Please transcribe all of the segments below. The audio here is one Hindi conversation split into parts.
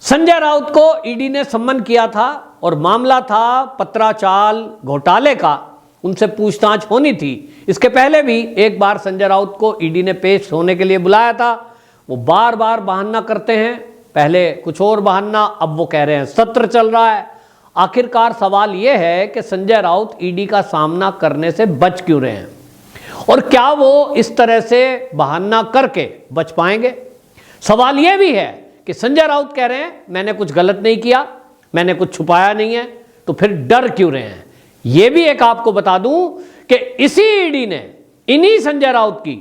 संजय राउत को ईडी ने सम्मन किया था और मामला था पत्राचाल घोटाले का, उनसे पूछताछ होनी थी। इसके पहले भी एक बार संजय राउत को ईडी ने पेश होने के लिए बुलाया था। वो बार बार बहाना करते हैं, पहले कुछ और बहाना, अब वो कह रहे हैं सत्र चल रहा है। आखिरकार सवाल यह है कि संजय राउत ईडी का सामना करने से बच क्यों रहे हैं और क्या वो इस तरह से बहाना करके बच पाएंगे। सवाल यह भी है कि संजय राउत कह रहे हैं मैंने कुछ गलत नहीं किया, मैंने कुछ छुपाया नहीं है, तो फिर डर क्यों रहे हैं। यह भी एक आपको बता दूं कि इसी ईडी ने इन्हीं संजय राउत की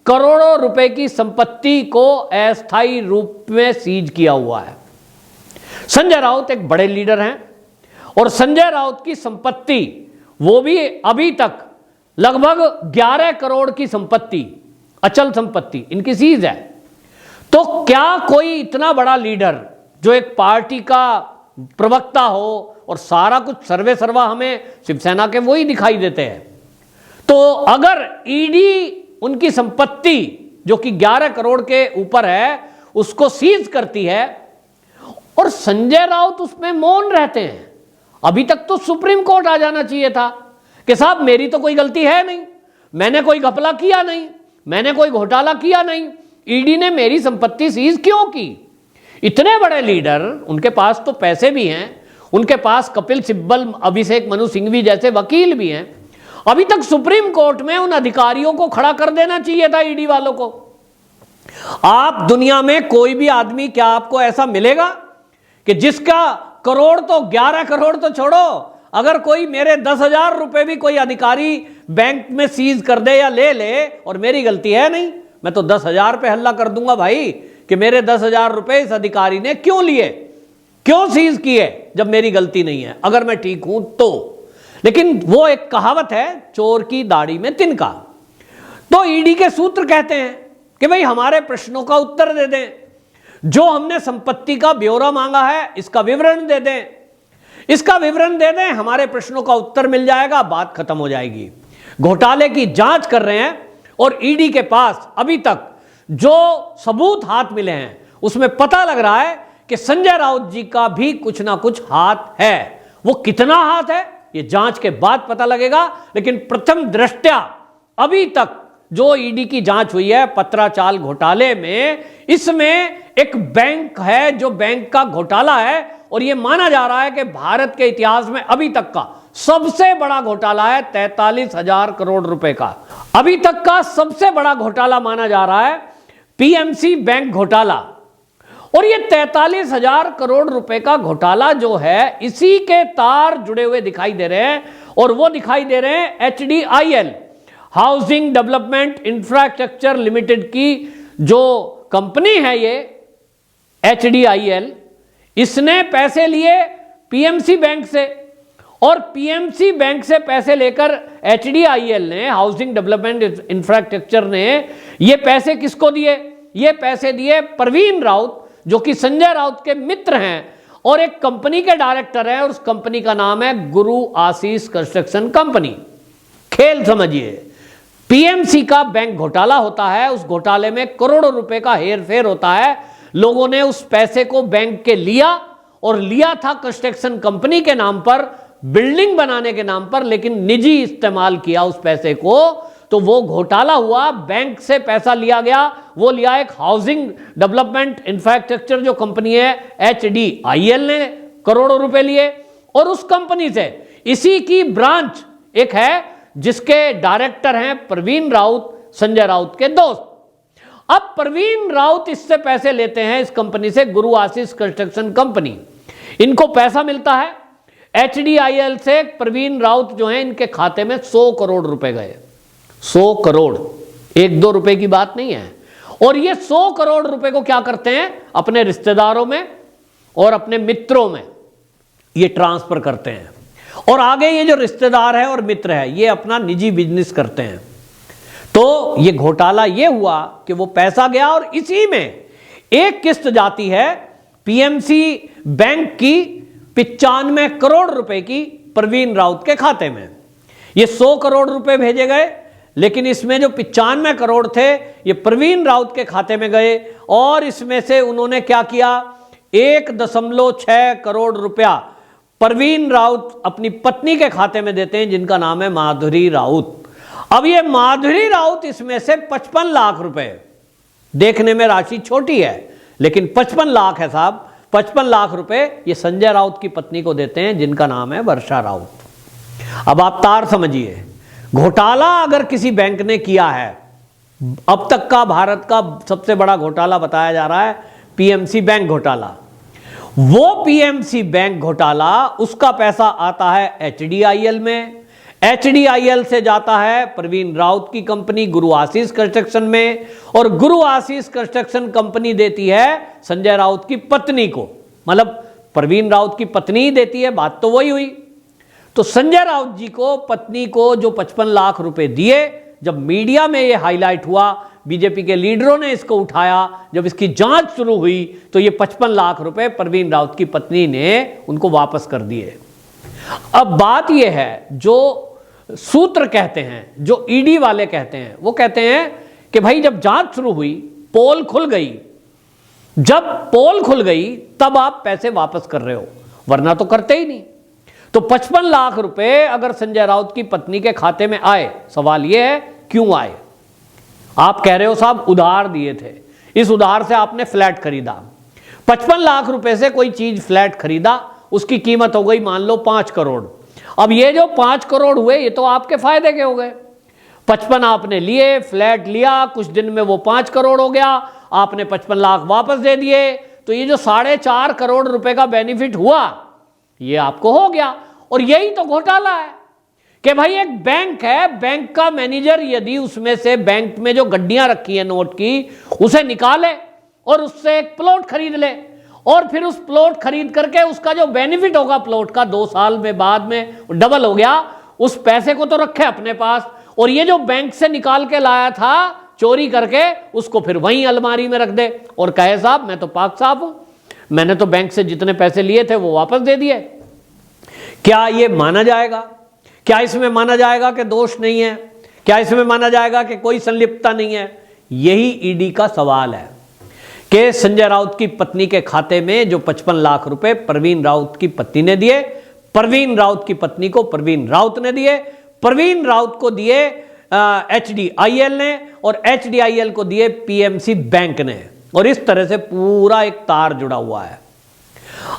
करोड़ों रुपए की संपत्ति को अस्थायी रूप में सीज किया हुआ है। संजय राउत एक बड़े लीडर हैं और संजय राउत की संपत्ति, वो भी अभी तक लगभग 11 करोड़ की संपत्ति, अचल संपत्ति इनकी सीज है। तो क्या कोई इतना बड़ा लीडर जो एक पार्टी का प्रवक्ता हो और सारा कुछ सर्वे सर्वा हमें शिवसेना के वही दिखाई देते हैं, तो अगर ईडी उनकी संपत्ति जो कि 11 करोड़ के ऊपर है उसको सीज करती है और संजय राउत उसमें मौन रहते हैं, अभी तक तो सुप्रीम कोर्ट आ जाना चाहिए था कि साहब मेरी तो कोई गलती है नहीं, मैंने कोई घपला किया नहीं, मैंने कोई घोटाला किया नहीं, ईडी ने मेरी संपत्ति सीज क्यों की। इतने बड़े लीडर, उनके पास तो पैसे भी हैं, उनके पास कपिल सिब्बल, अभिषेक मनु सिंघवी जैसे वकील भी हैं, अभी तक सुप्रीम कोर्ट में उन अधिकारियों को खड़ा कर देना चाहिए था, ईडी वालों को। आप दुनिया में कोई भी आदमी, क्या आपको ऐसा मिलेगा कि जिसका करोड़ तो 11 करोड़ तो छोड़ो, अगर कोई मेरे 10,000 रुपए भी कोई अधिकारी बैंक में सीज कर दे या ले ले और मेरी गलती है नहीं, मैं तो 10,000 पे हल्ला कर दूंगा भाई कि मेरे 10,000 रुपए इस अधिकारी ने क्यों लिए, क्यों सीज किए जब मेरी गलती नहीं है, अगर मैं ठीक हूं तो। लेकिन वो एक कहावत है, चोर की दाढ़ी में तिनका। तो ईडी के सूत्र कहते हैं कि भाई हमारे प्रश्नों का उत्तर दे दें, जो हमने संपत्ति का ब्यौरा मांगा है इसका विवरण दे दें, इसका विवरण दे दें, हमारे प्रश्नों का उत्तर मिल जाएगा, बात खत्म हो जाएगी। घोटाले की जांच कर रहे हैं और ईडी के पास अभी तक जो सबूत हाथ मिले हैं उसमें पता लग रहा है कि संजय राउत जी का भी कुछ ना कुछ हाथ है। वो कितना हाथ है ये जांच के बाद पता लगेगा, लेकिन प्रथम दृष्टया अभी तक जो ईडी की जांच हुई है पत्राचाल घोटाले में, इसमें एक बैंक है जो बैंक का घोटाला है और यह माना जा रहा है कि भारत के इतिहास में अभी तक का सबसे बड़ा घोटाला है, 43,000 करोड़ रुपए का अभी तक का सबसे बड़ा घोटाला माना जा रहा है पीएमसी बैंक घोटाला। और ये 43,000 करोड़ रुपए का घोटाला जो है, इसी के तार जुड़े हुए दिखाई दे रहे हैं और वो दिखाई दे रहे हैं HDIL, housing development infrastructure limited की जो कंपनी है, ये HDIL, इसने पैसे लिए पीएमसी बैंक से और पीएमसी बैंक से पैसे लेकर HDIL ने, हाउसिंग डेवलपमेंट इंफ्रास्ट्रक्चर ने, ये पैसे किसको दिए? ये पैसे दिए प्रवीण राउत जो कि संजय राउत के मित्र हैं और एक कंपनी के डायरेक्टर हैं और उस कंपनी का नाम है गुरु आशीष कंस्ट्रक्शन कंपनी। खेल समझिए, पीएमसी का बैंक घोटाला होता है, उस घोटाले में करोड़ों रुपए का हेर फेर होता है। लोगों ने उस पैसे को बैंक के लिया और लिया था कंस्ट्रक्शन कंपनी के नाम पर, बिल्डिंग बनाने के नाम पर, लेकिन निजी इस्तेमाल किया उस पैसे को, तो वो घोटाला हुआ। बैंक से पैसा लिया गया, वो लिया एक हाउसिंग डेवलपमेंट इंफ्रास्ट्रक्चर जो कंपनी है HDIL ने करोड़ों रुपए लिए और उस कंपनी से इसी की ब्रांच एक है जिसके डायरेक्टर हैं प्रवीण राउत, संजय राउत के दोस्त। अब प्रवीण राउत इससे पैसे लेते हैं, इस कंपनी से, गुरु आशीष कंस्ट्रक्शन कंपनी, इनको पैसा मिलता है। HDIL से प्रवीण राउत जो है, इनके खाते में 100 करोड़ रुपए गए, 100 करोड़, 1-2 रुपए की बात नहीं है। और ये 100 करोड़ रुपए को क्या करते हैं? अपने रिश्तेदारों में और अपने मित्रों में ये ट्रांसफर करते हैं और आगे ये जो रिश्तेदार है और मित्र है ये अपना निजी बिजनेस करते हैं। तो ये घोटाला ये हुआ कि वो पैसा गया और इसी में एक किस्त जाती है पीएमसी बैंक की 95 करोड़ रुपए की प्रवीण राउत के खाते में। ये 100 करोड़ रुपए भेजे गए, लेकिन इसमें जो 95 करोड़ थे ये प्रवीण राउत के खाते में गए और इसमें से उन्होंने क्या किया, 1.6 करोड़ रुपया परवीन राउत अपनी पत्नी के खाते में देते हैं, जिनका नाम है माधुरी राउत। अब ये माधुरी राउत इसमें से 55 लाख रुपए, देखने में राशि छोटी है लेकिन 55 लाख है साहब, 55 लाख रुपए ये संजय राउत की पत्नी को देते हैं, जिनका नाम है वर्षा राउत। अब आप तार समझिए, घोटाला अगर किसी बैंक ने किया है, अब तक का भारत का सबसे बड़ा घोटाला बताया जा रहा है पीएमसी बैंक घोटाला। वो पीएमसी बैंक घोटाला, उसका पैसा आता है एचडीआईएल में, एचडीआईएल से जाता है परवीन राउत की कंपनी गुरु आशीष कंस्ट्रक्शन में, और गुरु आशीष कंस्ट्रक्शन कंपनी देती है संजय राउत की पत्नी को, मतलब परवीन राउत की पत्नी ही देती है, बात तो वही हुई। तो संजय राउत जी को, पत्नी को जो 55 लाख रुपए दिए, जब मीडिया में ये हाईलाइट हुआ, बीजेपी के लीडरों ने इसको उठाया, जब इसकी जांच शुरू हुई तो ये 55 लाख रुपए परवीन राउत की पत्नी ने उनको वापस कर दिए। अब बात ये है, जो सूत्र कहते हैं, जो ईडी वाले कहते हैं, वो कहते हैं कि भाई जब जांच शुरू हुई, पोल खुल गई, जब पोल खुल गई तब आप पैसे वापस कर रहे हो, वरना तो करते ही नहीं। तो 55 लाख रुपए अगर संजय राउत की पत्नी के खाते में आए, सवाल यह है क्यों आए? आप कह रहे हो साहब उधार दिए थे, इस उधार से आपने फ्लैट खरीदा, 55 लाख रुपए से कोई चीज फ्लैट खरीदा, उसकी कीमत हो गई मान लो 5 करोड़। अब ये जो 5 करोड़ हुए ये तो आपके फायदे के हो गए। 55 आपने लिए, फ्लैट लिया, कुछ दिन में वो 5 करोड़ हो गया, आपने 55 लाख वापस दे दिए, तो ये जो 4.5 करोड़ रुपए का बेनिफिट हुआ ये आपको हो गया। और यही तो घोटाला है कि भाई एक बैंक है, बैंक का मैनेजर यदि उसमें से बैंक में जो गड्डियां रखी है नोट की उसे निकाले और उससे एक प्लॉट खरीद ले, और फिर उस प्लॉट खरीद करके उसका जो बेनिफिट होगा प्लॉट का 2 साल में बाद में डबल हो गया, उस पैसे को तो रखे अपने पास, और ये जो बैंक से निकाल के लाया था चोरी करके उसको फिर वहीं अलमारी में रख दे और कहे साहब मैं तो पाक साहब हूं, मैंने तो बैंक से जितने पैसे लिए थे वो वापस दे दिए। क्या ये माना जाएगा? क्या इसमें माना जाएगा कि दोष नहीं है? क्या इसमें माना जाएगा कि कोई संलिप्तता नहीं है? यही ईडी का सवाल है कि संजय राउत की पत्नी के खाते में जो 55 लाख रुपए परवीन राउत की पत्नी ने दिए, परवीन राउत की पत्नी को परवीन राउत ने दिए, परवीन राउत को दिए एचडीआईएल ने, और एचडीआईएल को दिए पीएमसी बैंक ने, और इस तरह से पूरा एक तार जुड़ा हुआ है।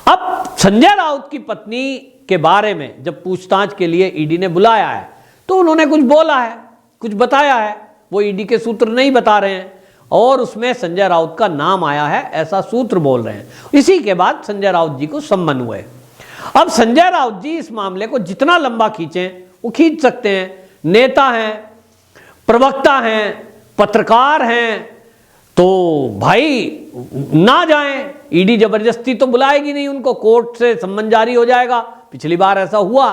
अब संजय राउत की पत्नी के बारे में जब पूछताछ के लिए ईडी ने बुलाया है तो उन्होंने कुछ बोला है, कुछ बताया है, वो ईडी के सूत्र नहीं बता रहे हैं, और उसमें संजय राउत का नाम आया है ऐसा सूत्र बोल रहे हैं। इसी के बाद संजय राउत जी को सम्मन हुए। अब संजय राउत जी इस मामले को जितना लंबा खींचें वो खींच सकते हैं, नेता हैं, प्रवक्ता हैं, पत्रकार हैं, तो भाई ना जाएं, ईडी जबरदस्ती तो बुलाएगी नहीं उनको, कोर्ट से सम्मन जारी हो जाएगा। पिछली बार ऐसा हुआ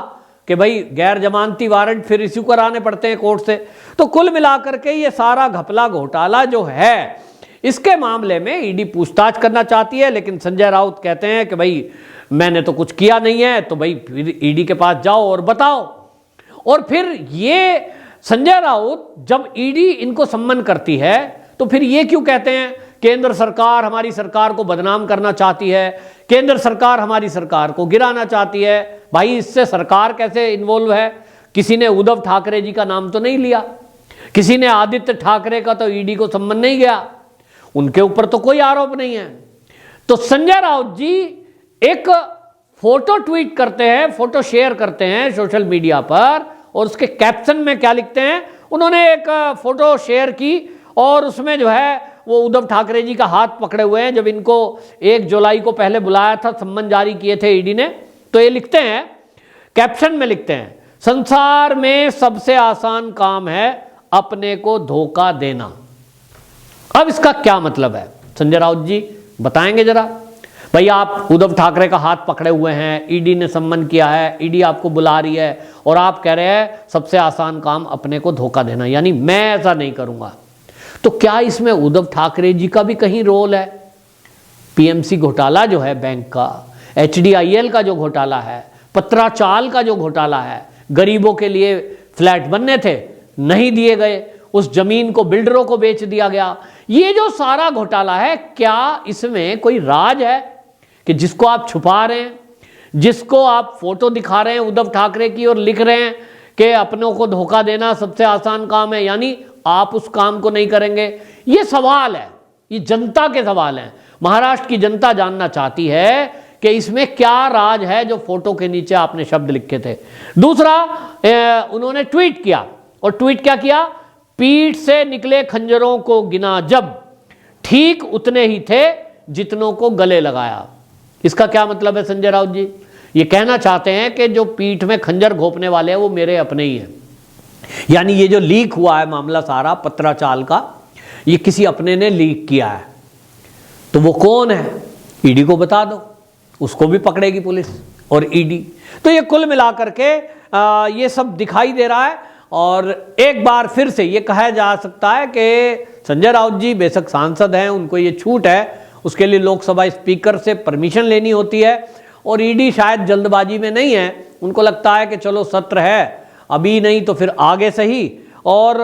कि भाई गैर जमानती वारंट फिर इश्यू कराने पड़ते हैं कोर्ट से। तो कुल मिलाकर के ये सारा घपला घोटाला जो है, इसके मामले में ईडी पूछताछ करना चाहती है, लेकिन संजय राउत कहते हैं कि भाई मैंने तो कुछ किया नहीं है, तो भाई फिर ईडी के पास जाओ और बताओ। और फिर ये संजय राउत जब ईडी इनको सम्मन करती है तो फिर ये क्यों कहते हैं केंद्र सरकार हमारी सरकार को बदनाम करना चाहती है, केंद्र सरकार हमारी सरकार को गिराना चाहती है। भाई इससे सरकार कैसे इन्वॉल्व है? किसी ने उद्धव ठाकरे जी का नाम तो नहीं लिया, किसी ने आदित्य ठाकरे का तो ईडी को सम्मन नहीं गया, उनके ऊपर तो कोई आरोप नहीं है। तो संजय राउत जी एक फोटो ट्वीट करते हैं, फोटो शेयर करते हैं सोशल मीडिया पर, और उसके कैप्शन में क्या लिखते हैं? उन्होंने एक फोटो शेयर की और उसमें जो है वो उद्धव ठाकरे जी का हाथ पकड़े हुए हैं जब इनको 1 जुलाई को पहले बुलाया था, सम्मन जारी किए थे ईडी ने। तो ये लिखते हैं, कैप्शन में लिखते हैं, संसार में सबसे आसान काम है अपने को धोखा देना। अब इसका क्या मतलब है संजय राउत जी बताएंगे जरा? भाई आप उद्धव ठाकरे का हाथ पकड़े हुए हैं, ईडी ने सम्मन किया है, ईडी आपको बुला रही है और आप कह रहे हैं सबसे आसान काम अपने को धोखा देना, यानी मैं ऐसा नहीं करूंगा। तो क्या इसमें उद्धव ठाकरे जी का भी कहीं रोल है? पीएमसी घोटाला जो है बैंक का, एचडीआईएल का जो घोटाला है, पत्राचाल का जो घोटाला है, गरीबों के लिए फ्लैट बनने थे नहीं दिए गए, उस जमीन को बिल्डरों को बेच दिया गया, ये जो सारा घोटाला है, क्या इसमें कोई राज है? कि जिसको आप छुपा रहे हैं, जिसको आप फोटो दिखा रहे हैं उद्धव ठाकरे की और लिख रहे हैं कि अपनों को धोखा देना सबसे आसान काम है, यानी आप उस काम को नहीं करेंगे। ये सवाल है, ये जनता के सवाल हैं। महाराष्ट्र की जनता जानना चाहती है कि इसमें क्या राज है जो फोटो के नीचे आपने शब्द लिखे थे। दूसरा, उन्होंने ट्वीट किया, और ट्वीट क्या किया, पीठ से निकले खंजरों को गिना जब, ठीक उतने ही थे जितनों को गले लगाया। इसका क्या मतलब है संजय राउत जी? ये कहना चाहते हैं कि जो पीठ में खंजर घोंपने वाले हैं वो मेरे अपने ही हैं। यानी ये जो लीक हुआ है मामला सारा पत्राचाल का, ये किसी अपने ने लीक किया है। तो वो कौन है? ईडी को बता दो, उसको भी पकड़ेगी पुलिस और ईडी। तो ये कुल मिलाकर के ये सब दिखाई दे रहा है। और एक बार फिर से ये कहा जा सकता है कि संजय राउत जी बेशक सांसद हैं, उनको ये छूट है, उसके लिए लोकसभा स्पीकर से परमिशन लेनी होती है, और ईडी शायद जल्दबाजी में नहीं है। उनको लगता है कि चलो सत्र है, अभी नहीं तो फिर आगे सही, और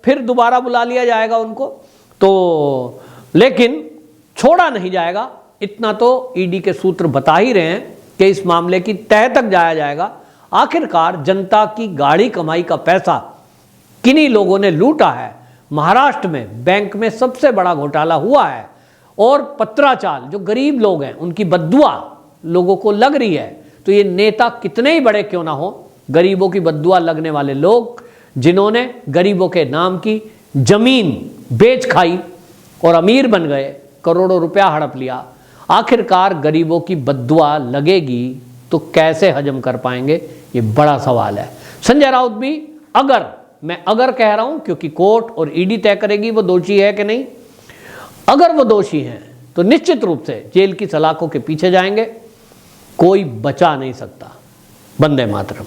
फिर दोबारा बुला लिया जाएगा उनको। तो लेकिन छोड़ा नहीं जाएगा, इतना तो ईडी के सूत्र बता ही रहे हैं कि इस मामले की तह तक जाया जाएगा। आखिरकार जनता की गाढ़ी कमाई का पैसा किन्हीं लोगों ने लूटा है। महाराष्ट्र में बैंक में सबसे बड़ा घोटाला हुआ है, और पत्राचाल, जो गरीब लोग हैं उनकी बद्दुआ लोगों को लग रही है। तो ये नेता कितने ही बड़े क्यों ना हो, गरीबों की बद्दुआ लगने वाले लोग, जिन्होंने गरीबों के नाम की जमीन बेच खाई और अमीर बन गए, करोड़ों रुपया हड़प लिया, आखिरकार गरीबों की बद्दुआ लगेगी तो कैसे हजम कर पाएंगे? ये बड़ा सवाल है। संजय राउत भी, अगर, मैं अगर कह रहा हूं क्योंकि कोर्ट और ईडी तय करेगी वो दोषी है कि नहीं, अगर वो दोषी हैं तो निश्चित रूप से जेल की सलाखों के पीछे जाएंगे, कोई बचा नहीं सकता। वंदे मातरम।